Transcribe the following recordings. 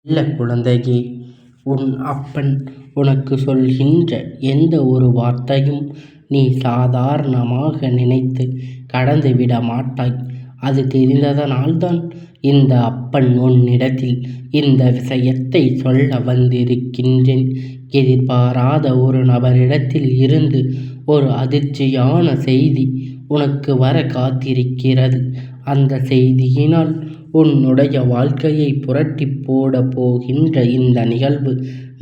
இல்ல குழந்தையே, உன் அப்பன் உனக்கு சொல்கின்ற எந்த ஒரு வார்த்தையும் நீ சாதாரணமாக நினைத்து கடந்துவிட மாட்டாய். அது தெரிந்ததனால்தான் இந்த அப்பன் உன்னிடத்தில் இந்த விஷயத்தை சொல்ல வந்திருக்கின்றேன். எதிர்பாராத ஒரு நபரிடத்தில் இருந்து ஒரு அதிர்ச்சியான செய்தி உனக்கு வர காத்திருக்கிறது. அந்த செய்தியினால் உன்னுடைய வாழ்க்கையை புரட்டி போட போகின்ற இந்த நிகழ்வு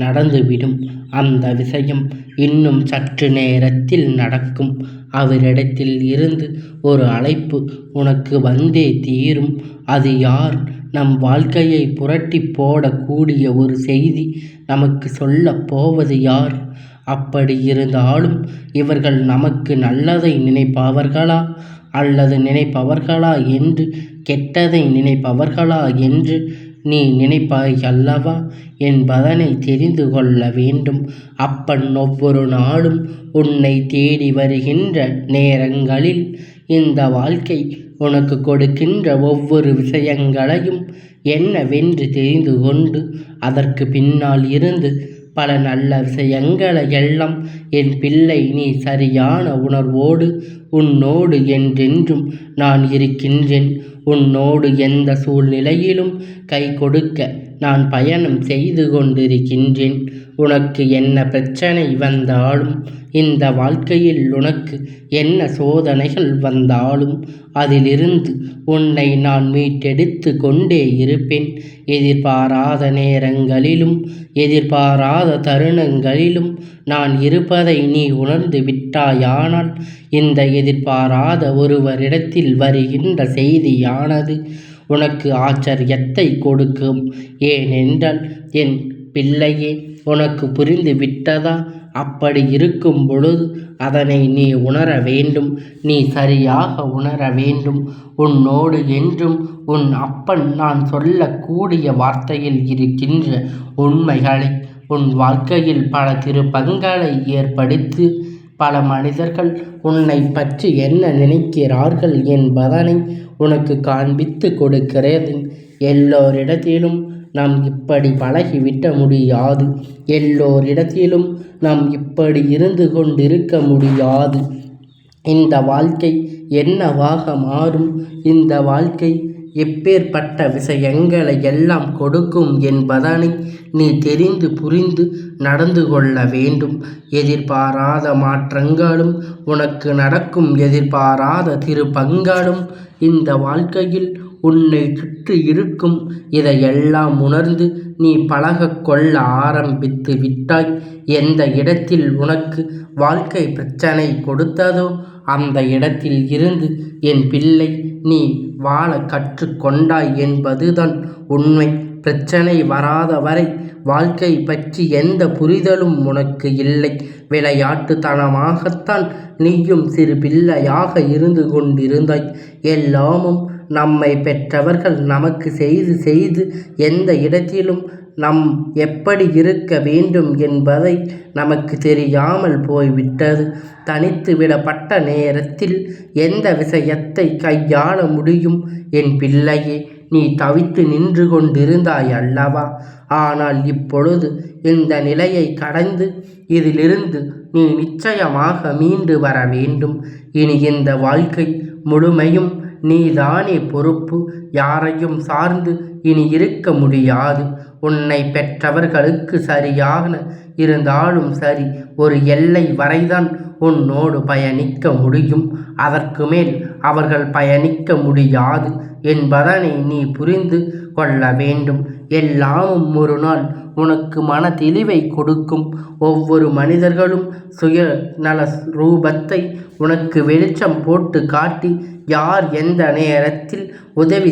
நடந்துவிடும். அந்த விஷயம் இன்னும் சற்று நேரத்தில் நடக்கும். அவரிடத்தில் இருந்து ஒரு அழைப்பு உனக்கு வந்தே தீரும். அது யார்? நம் வாழ்க்கையை புரட்டி போடக்கூடிய ஒரு செய்தி நமக்கு சொல்லப் போவது யார்? அப்படி இருந்தாலும் இவர்கள் நமக்கு நல்லதை நினைப்பவர்களா அல்லது நினைப்பவர்களா என்று கெட்டதை நினைப்பவர்களா என்று நீ நினைப்பாய் அல்லவா என்பதனை தெரிந்து கொள்ள வேண்டும். அப்பன் ஒவ்வொரு நாளும் உன்னை தேடி வருகின்ற நேரங்களில் இந்த வாழ்க்கை உனக்கு கொடுக்கின்ற ஒவ்வொரு விஷயங்களையும் என்னவென்று தெரிந்து கொண்டு அதற்கு பின்னால் இருந்து பல நல்ல விஷயங்களை எல்லாம் என் பிள்ளை நீ சரியான உணர்வோடு உன்னோடு என்றென்றும் நான் இருக்கின்றேன். உன்னோடு எந்த சூழ்நிலையிலும் கை கொடுக்க நான் பயணம் செய்து கொண்டிருக்கின்றேன். உனக்கு என்ன பிரச்சனை வந்தாலும் இந்த வாழ்க்கையில் உனக்கு என்ன சோதனைகள் வந்தாலும் அதிலிருந்து உன்னை நான் மீட்டெடுத்து கொண்டே இருப்பேன். எதிர்பாராத நேரங்களிலும் எதிர்பாராத தருணங்களிலும் நான் இருப்பதை நீ உணர்ந்து விட்டாயானால் இந்த எதிர்பாராத ஒருவரிடத்தில் வருகின்ற செய்தியானது உனக்கு ஆச்சரியத்தை கொடுக்கும். ஏனென்றால் என் பிள்ளையே, உனக்கு புரிந்து விட்டதா? அப்படி இருக்கும் பொழுது அதனை நீ உணர வேண்டும். நீ சரியாக உணர வேண்டும். உன்னோடு என்றும் உன் அப்பன் நான் சொல்லக்கூடிய வார்த்தையில் இருக்கின்ற உண்மைகளை உன் வாழ்க்கையில் பல திருப்பங்களை ஏற்படுத்தி பல மனிதர்கள் உன்னை பற்றி என்ன நினைக்கிறார்கள் என்பதனை உனக்கு காண்பித்து கொடுக்கிறேன். எல்லோரிடத்திலும் நாம் இப்படி பழகிவிட முடியாது. எல்லோரிடத்திலும் நாம் இப்படி இருந்து கொண்டிருக்க முடியாது. இந்த வாழ்க்கை என்னவாக மாறும்? இந்த வாழ்க்கை எப்பேற்பட்ட விஷயங்களை எல்லாம் கொடுக்கும் என்பதனை நீ தெரிந்து புரிந்து நடந்து கொள்ள வேண்டும். எதிர்பாராத மாற்றங்களும் உனக்கு நடக்கும். எதிர்பாராத திருப்பங்களும் இந்த வாழ்க்கையில் உன்னை சுற்றி இருக்கும். இதையெல்லாம் உணர்ந்து நீ பழகக் கொள்ள ஆரம்பித்து விட்டாய். எந்த இடத்தில் உனக்கு வாழ்க்கை பிரச்சனை கொடுத்ததோ அந்த இடத்தில் இருந்து என் பிள்ளை நீ வாழ கற்றுக்கொண்டாய் என்பதுதான் உண்மை. பிரச்சனை வராத வரை வாழ்க்கை பற்றி எந்த புரிதலும் உனக்கு இல்லை. விளையாட்டுத்தனமாகத்தான் நீயும் சிறு பிள்ளையாக இருந்து கொண்டிருந்தாய். எல்லாமும் நம்மை பெற்றவர்கள் நமக்கு செய்து செய்து எந்த இடத்திலும் நம் எப்படி இருக்க வேண்டும் என்பதை நமக்கு தெரியாமல் போய்விட்டது. தனித்து விடப்பட்ட நேரத்தில் எந்த விஷயத்தை கையாள முடியும்? என் பிள்ளையே, நீ தவித்து நின்று கொண்டிருந்தாய் அல்லவா? ஆனால் இப்பொழுது இந்த நிலையை கடந்து இதிலிருந்து நீ நிச்சயமாக மீண்டு வர வேண்டும். இனி இந்த வாழ்க்கை முழுமையும் நீதானே பொறுப்பு. யாரையும் சார்ந்து இனி இருக்க முடியாது. உன்னை பெற்றவர்களுக்கு சரியாக இருந்தாலும் சரி, ஒரு எல்லை வரைதான் உன்னோடு பயணிக்க முடியும். அதற்கு மேல் அவர்கள் பயணிக்க முடியாது என்பதனை நீ புரிந்து கொள்ள வேண்டும். எல்லாமும் ஒரு நாள் உனக்கு மன தெளிவை கொடுக்கும். ஒவ்வொரு மனிதர்களும் சுய நல ரூபத்தை உனக்கு வெளிச்சம் போட்டு காட்டி யார் எந்த நேரத்தில் உதவி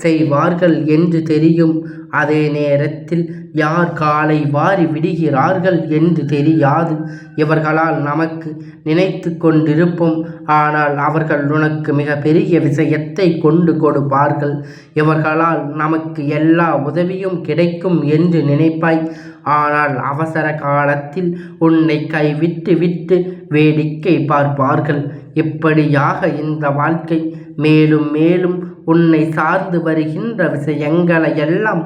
செய்வார்கள் என்று தெரியும். அதே நேரத்தில் யார் காலை வாரி விடுகிறார்கள் என்று தெரியாது. இவர்களால் நமக்கு நினைத்து கொண்டிருப்போம். ஆனால் அவர்கள் உனக்கு மிக பெரிய விஷயத்தை கொண்டு கொடுப்பார்கள். இவர்களால் நமக்கு எல்லா உதவியும் கிடைக்கும் என்று நினைப்பாய். ஆனால் அவசர காலத்தில் உன்னை கைவிட்டு வேடிக்கை பார்ப்பார்கள். இப்படியாக இந்த வாழ்க்கை மேலும் மேலும் உன்னை சார்ந்து வருகின்ற விஷயங்களை எல்லாம்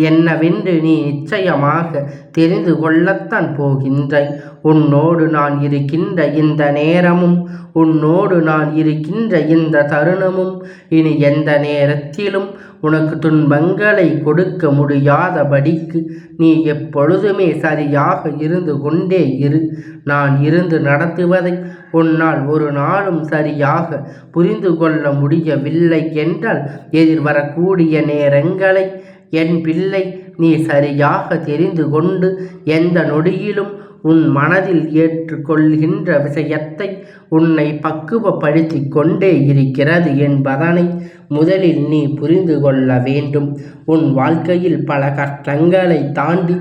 என்னவென்று நீ நிச்சயமாக தெரிந்து கொள்ளத்தான் போகின்றாய். உன்னோடு நான் இருக்கின்ற இந்த நேரமும், உன்னோடு நான் இருக்கின்ற இந்த தருணமும் இனி எந்த நேரத்திலும் உனக்கு துன்பங்களை கொடுக்க முடியாதபடிக்கு நீ எப்பொழுதுமே சரியாக இருந்து கொண்டே இரு. நான் இருந்து நடத்துவதை உன்னால் ஒரு நாளும் சரியாக புரிந்து கொள்ள முடியவில்லை என்றால் எதிர்வரக்கூடிய நேரங்களை என் பிள்ளை நீ சரியாக தெரிந்து கொண்டு எந்த நொடியிலும் உன் மனதில் ஏற்றுக்கொள்கின்ற விஷயத்தை உன்னை பக்குவப்படுத்தி கொண்டே இருக்கிறது என்பதனை முதலில் நீ புரிந்து கொள்ள வேண்டும். உன் வாழ்க்கையில் பல கஷ்டங்களை தாண்டி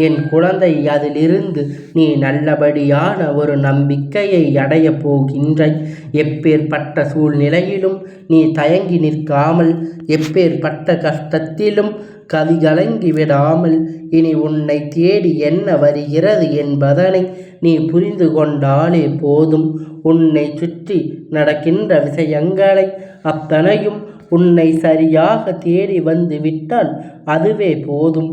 என் குழந்தை அதிலிருந்து நீ நல்லபடியான ஒரு நம்பிக்கையை அடையப் போகின்றாய். எப்பேற்பட்ட சூழ்நிலையிலும் நீ தயங்கி நிற்காமல், எப்பேற்பட்ட கஷ்டத்திலும் கலங்கி விடாமல் இனி உன்னை தேடி என்ன வருகிறது என்பதனை நீ புரிந்து கொண்டாலே போதும். உன்னை சுற்றி நடக்கின்ற விஷயங்களை அத்தனையும் உன்னை சரியாக தேடி வந்து விட்டால் அதுவே போதும்.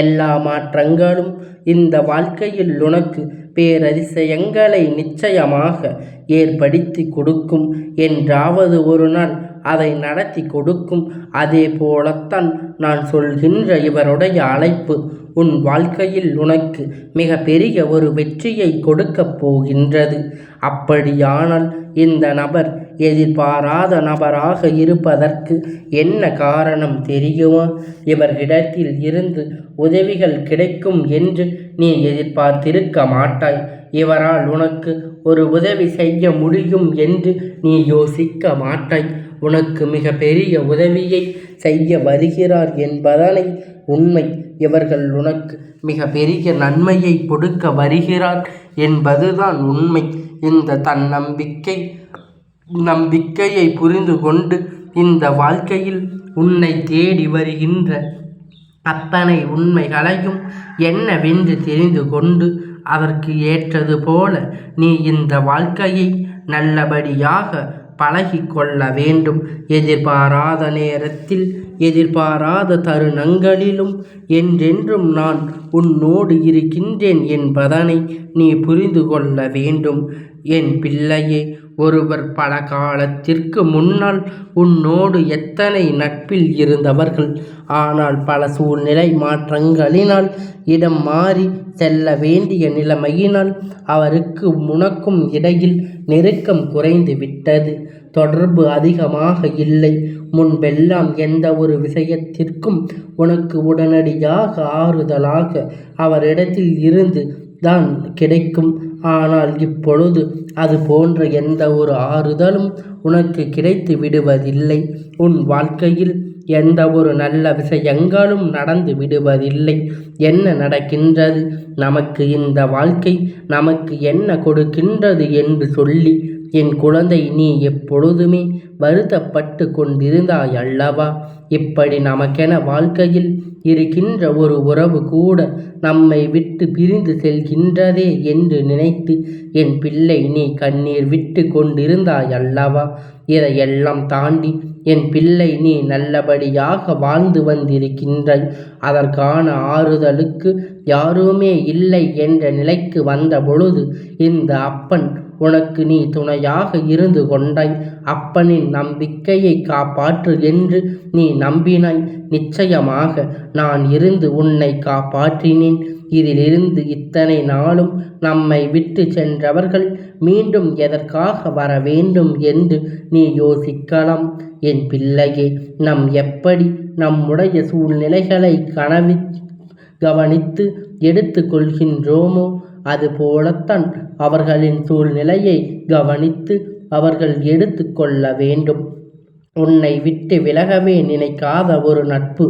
எல்லா மாற்றங்களும் இந்த வாழ்க்கையில் உனக்கு பேரதிசயங்களை நிச்சயமாக ஏற்படுத்தி கொடுக்கும். என்றாவது ஒரு நாள் அதை நடத்தி கொடுக்கும். அதே போலத்தான் நான் சொல்கின்ற இவருடைய அழைப்பு உன் வாழ்க்கையில் உனக்கு மிக பெரிய ஒரு வெற்றியை கொடுக்கப் போகின்றது. அப்படியானால் இந்த நபர் எதிர்பாராத நபராக இருப்பதற்கு என்ன காரணம் தெரியுமா? இவர்களிடத்தில் இருந்து உதவிகள் கிடைக்கும் என்று நீ எதிர்பார்த்திருக்க மாட்டாய். இவரால் உனக்கு ஒரு உதவி செய்ய முடியும் என்று நீ யோசிக்க மாட்டாய். உனக்கு மிக பெரிய உதவியை செய்ய வருகிறார் என்பதனை உண்மை. இவர்கள் உனக்கு மிக பெரிய நன்மையை கொடுக்க வருகிறார் என்பதுதான் உண்மை. இந்த நம்பிக்கையை புரிந்து கொண்டு இந்த வாழ்க்கையில் உன்னை தேடி வருகின்ற அத்தனை உண்மைகளையும் என்னவென்று தெரிந்து கொண்டு அதற்கு ஏற்றது போல நீ இந்த வாழ்க்கையை நல்லபடியாக பழகிக்கொள்ள வேண்டும். எதிர்பாராத நேரத்தில், எதிர்பாராத தருணங்களிலும் என்றென்றும் நான் உன்னோடு இருக்கின்றேன் என்பதனை நீ புரிந்து கொள்ள வேண்டும். என் பிள்ளையே, ஒருவர் பல காலத்திற்கு முன்னால் உன்னோடு எத்தனை நட்பில் இருந்தவர்கள். ஆனால் பல சூழ்நிலை மாற்றங்களினால் இடம் மாறி செல்ல வேண்டிய நிலைமையினால் அவருக்கு உனக்கும் இடையில் நெருக்கம் குறைந்து விட்டது. தொடர்பு அதிகமாக இல்லை. முன்பெல்லாம் எந்த ஒரு விஷயத்திற்கும் உனக்கு உடனடியாக ஆறுதலாக அவரிடத்தில் இருந்து தான் கிடைக்கும். ஆனால் இப்பொழுது அது போன்ற எந்த ஒரு ஆறுதலும் உனக்கு கிடைத்து விடுவதில்லை. உன் வாழ்க்கையில் எந்த ஒரு நல்ல விஷயங்களும் நடந்து விடுவதில்லை. என்ன நடக்கின்றது? நமக்கு இந்த வாழ்க்கை நமக்கு என்ன கொடுக்கின்றது என்று சொல்லி என் குழந்தை நீ எப்பொழுதுமே வருத்தப்பட்டு கொண்டிருந்தாய் அல்லவா? இப்படி நமக்கென வாழ்க்கையில் இருக்கின்ற ஒரு உறவு கூட நம்மை விட்டு பிரிந்து செல்கின்றதே என்று நினைத்து என் பிள்ளை நீ கண்ணீர் விட்டு கொண்டிருந்தாய் அல்லவா? இதையெல்லாம் தாண்டி என் பிள்ளை நீ நல்லபடியாக வாழ்ந்து வந்திருக்கின்றாய். அதற்கான ஆறுதலுக்கு யாருமே இல்லை என்ற நிலைக்கு வந்த பொழுது இந்த அப்பன் உனக்கு நீ துணையாக இருந்து கொண்டாய். அப்பனின் நம்பிக்கையை காப்பாற்று என்று நீ நம்பினாய். நிச்சயமாக நான் இருந்து உன்னை காப்பாற்றினேன். இதிலிருந்து இத்தனை நாளும் நம்மை விட்டு சென்றவர்கள் மீண்டும் எதற்காக வர வேண்டும் என்று நீ யோசிக்கலாம். என் பிள்ளையே, நாம் எப்படி நம்முடைய சூழ்நிலைகளை கவனித்து எடுத்து கொள்கின்றோமோ அதுபோலத்தான் அவர்களின் சூழ்நிலையை கவனித்து அவர்கள் எடுத்து கொள்ள வேண்டும். உன்னை விட்டு விலகவே நினைக்காத ஒரு நட்பு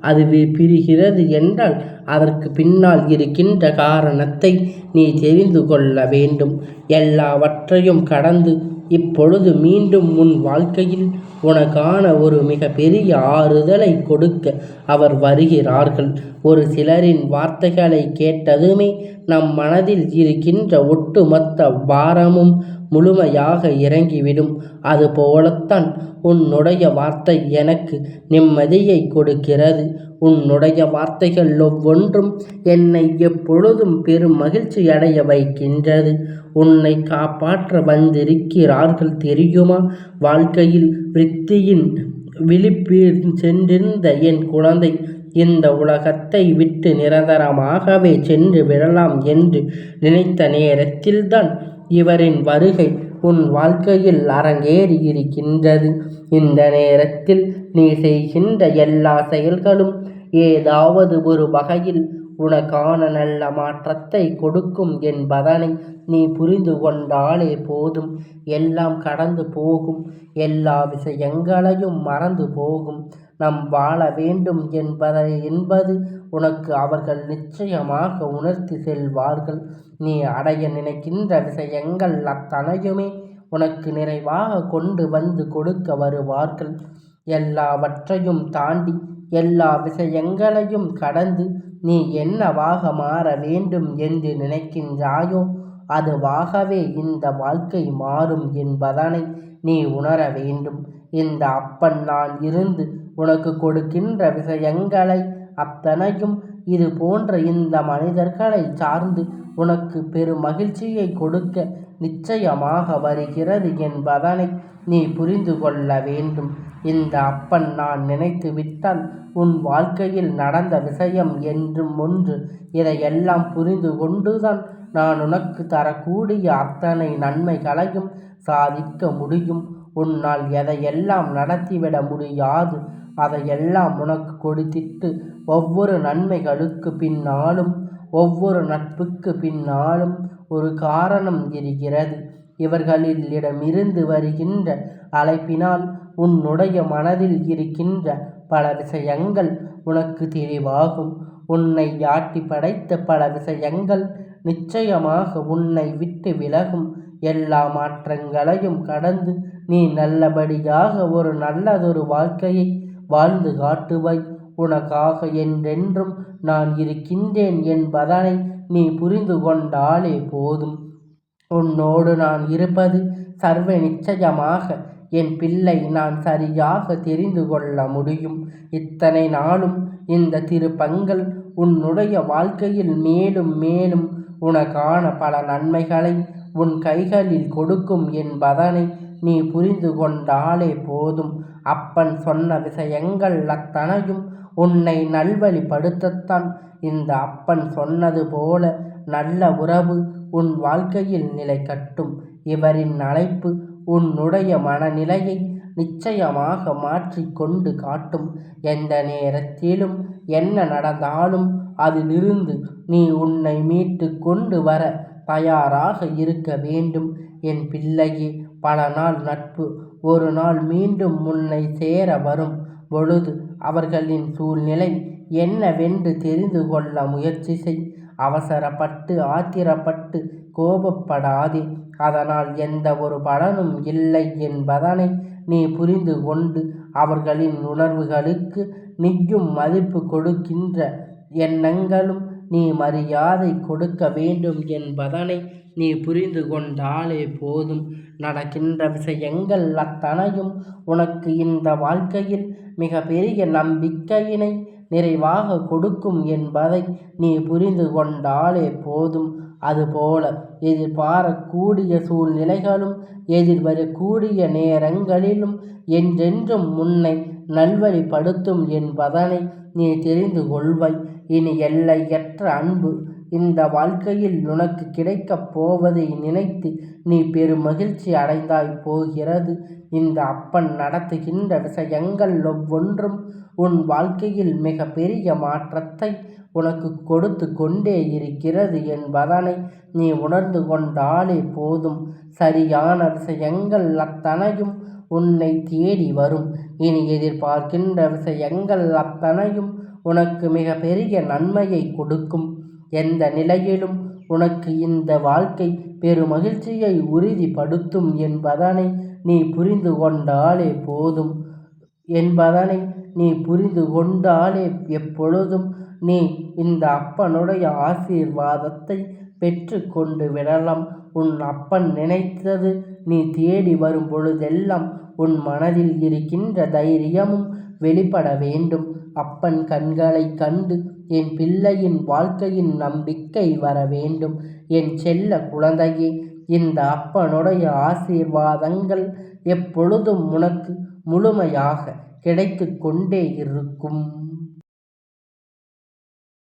அது பிரிகிறது என்றால் அதற்கு பின்னால் இருக்கின்ற காரணத்தை நீ தெரிந்து கொள்ள வேண்டும். எல்லாவற்றையும் கடந்து இப்பொழுது மீண்டும் உன் வாழ்க்கையில் உனக்கான ஒரு மிக பெரிய ஆறுதலை கொடுக்க அவர் வருகிறார்கள். ஒரு சிலரின் வார்த்தைகளை கேட்டதுமே நம் மனதில் இருக்கின்ற ஒட்டுமொத்த பாரமும் முழுமையாக இறங்கிவிடும். அதுபோலத்தான் உன்னுடைய வார்த்தை எனக்கு நிம்மதியை கொடுக்கிறது. உன்னுடைய வார்த்தைகள் ஒவ்வொன்றும் என்னை எப்பொழுதும் பெரும் மகிழ்ச்சி அடைய வைக்கின்றது. உன்னை காப்பாற்ற வந்திருக்கிறார்கள் தெரியுமா? வாழ்க்கையில் விருத்தியின் விழிப்பில் சென்றிருந்த என் குழந்தை இந்த உலகத்தை விட்டு நிரந்தரமாகவே சென்று விடலாம் என்று நினைத்த நேரத்தில்தான் இவரின் வருகை உன் வாழ்க்கையில் அரங்கேறி இருக்கின்றது. இந்த நேரத்தில் நீ செய்கின்ற எல்லா செயல்களும் ஏதாவது ஒரு வகையில் உனக்கான நல்ல மாற்றத்தை கொடுக்கும் என்பதனை நீ புரிந்து கொண்டாலே போதும். எல்லாம் கடந்து போகும். எல்லா விஷயங்களையும் மறந்து போகும். நாம் வாழ வேண்டும் என்பது உனக்கு அவர்கள் நிச்சயமாக உணர்த்தி செல்வார்கள். நீ அடைய நினைக்கின்ற விஷயங்கள் அத்தனையுமே உனக்கு நிறைவாக கொண்டு வந்து கொடுக்க வருவார்கள். எல்லாவற்றையும் தாண்டி எல்லா விஷயங்களையும் கடந்து நீ என்னவாக மாற வேண்டும் என்று நினைக்கின்றாயோ அதுவாகவே இந்த வாழ்க்கை மாறும் என்பதனை நீ உணர வேண்டும். இந்த அப்பன் நான் இருந்து உனக்கு கொடுக்கின்ற விஷயங்களை அத்தனையும் இது போன்ற இந்த மனிதர்களை சார்ந்து உனக்கு பெரும் மகிழ்ச்சியை கொடுக்க நிச்சயமாக வருகிறது என்பதனை நீ புரிந்து கொள்ள வேண்டும். இந்த அப்பன் நான் நினைத்து விட்டால் உன் வாழ்க்கையில் நடந்த விஷயம் என்றும் ஒன்று. இதையெல்லாம் புரிந்து கொண்டுதான் நான் உனக்கு தரக்கூடிய அத்தனை நன்மைகளையும் சாதிக்க முடியும். உன்னால் எதையெல்லாம் நடத்திவிட முடியாது அதையெல்லாம் உனக்கு கொடுத்திட்டு ஒவ்வொரு நன்மைகளுக்கு பின்னாலும் ஒவ்வொரு நட்புக்கு பின்னாலும் ஒரு காரணம் இருக்கிறது. இவர்களிடமிருந்து வருகின்ற அழைப்பினால் உன்னுடைய மனதில் இருக்கின்ற பல விஷயங்கள் உனக்கு தெளிவாகும். உன்னை ஆட்டி படைத்த பல விஷயங்கள் நிச்சயமாக உன்னை விட்டு விலகும். எல்லா மாற்றங்களையும் கடந்து நீ நல்லபடியாக ஒரு நல்லதொரு வாழ்க்கையை வாழ்ந்து காட்டுவாய். உனக்காக என்றென்றும் நான் இருக்கின்றேன் என்பதனை நீ புரிந்து கொண்டாலே போதும். உன்னோடு நான் இருப்பது சர்வ நிச்சயமாக என் பிள்ளை நான் சரியாக தெரிந்து கொள்ள முடியும். இத்தனை நாளும் இந்த திருப்பங்கள் உன்னுடைய வாழ்க்கையில் மேலும் மேலும் உனக்கான பல நன்மைகளை உன் கைகளில் கொடுக்கும் என்பதனை நீ புரிந்து கொண்டாலே போதும். அப்பன் சொன்ன விஷயங்கள் அத்தனையும் உன்னை நல்வழிப்படுத்தத்தான். இந்த அப்பன் சொன்னது போல நல்ல உறவு உன் வாழ்க்கையில் நிலை கட்டும். இவரின் அழைப்பு உன்னுடைய மனநிலையை நிச்சயமாக மாற்றிக்கொண்டு காட்டும். எந்த நேரத்திலும் என்ன நடந்தாலும் அதிலிருந்து நீ உன்னை மீட்டு கொண்டு வர தயாராக இருக்க வேண்டும். என் பிள்ளையே, பல நாள் நட்பு ஒரு நாள் மீண்டும் உன்னை சேர வரும் பொழுது அவர்களின் சூழ்நிலை என்னவென்று தெரிந்து கொள்ள முயற்சி செய். அவசரப்பட்டு ஆத்திரப்பட்டு கோபப்படாதே. அதனால் எந்த ஒரு பலனும் இல்லை என்பதனை நீ புரிந்து கொண்டு அவர்களின் உணர்வுகளுக்கு நீயும் மதிப்பு கொடுக்கின்ற எண்ணங்களும் நீ மரியாதை கொடுக்க வேண்டும் என்பதனை நீ புரிந்து கொண்டாலே போதும். நடக்கின்ற விஷயங்கள் அத்தனையும் உனக்கு இந்த வாழ்க்கையில் மிக பெரிய நம்பிக்கையினை நிறைவாக கொடுக்கும் என்பதை நீ புரிந்து கொண்டாலே போதும். அதுபோல எதிர்பாரக்கூடிய சூழ்நிலைகளும் எதிர்வரக்கூடிய நேரங்களிலும் என்றென்றும் உன்னை நல்வழிப்படுத்தும் என்பதனை நீ தெரிந்து கொள்வாய். இனி எல்லையற்ற அன்பு இந்த வாழ்க்கையில் உனக்கு கிடைக்கப் போவதை நினைத்து நீ பெரும் மகிழ்ச்சி அடைந்தாய் போகிறது. இந்த அப்பன் நடத்துகின்ற விஷயங்கள் ஒவ்வொன்றும் உன் வாழ்க்கையில் மிக பெரிய மாற்றத்தை உனக்கு கொடுத்து கொண்டே இருக்கிறது என்பதனை நீ உணர்ந்து கொண்டாலே போதும். சரியான விஷயங்கள் அத்தனையும் உன்னை தேடி வரும். இனி எதிர்பார்க்கின்ற விஷயங்கள் அத்தனையும் உனக்கு மிக பெரிய நன்மையை கொடுக்கும். எந்த நிலையிலும் உனக்கு இந்த வாழ்க்கை பெருமகிழ்ச்சியை உறுதிப்படுத்தும் என்பதனை நீ புரிந்து கொண்டாலே போதும் என்பதனை நீ புரிந்து கொண்டாலே எப்பொழுதும் நீ இந்த அப்பனுடைய ஆசீர்வாதத்தை பெற்று கொண்டு விடலாம். உன் அப்பன் நினைத்தது நீ தேடி வரும் பொழுதெல்லாம் உன் மனதில் இருக்கின்ற தைரியமும் வெளிப்பட வேண்டும். அப்பன் கண்களை கண்டு என் பிள்ளையின் வாழ்க்கையின் நம்பிக்கை வர வேண்டும். என் செல்ல குழந்தையே, இந்த அப்பனுடைய ஆசீர்வாதங்கள் எப்பொழுதும் உனக்கு முழுமையாக கிடைத்து கொண்டே இருக்கும்.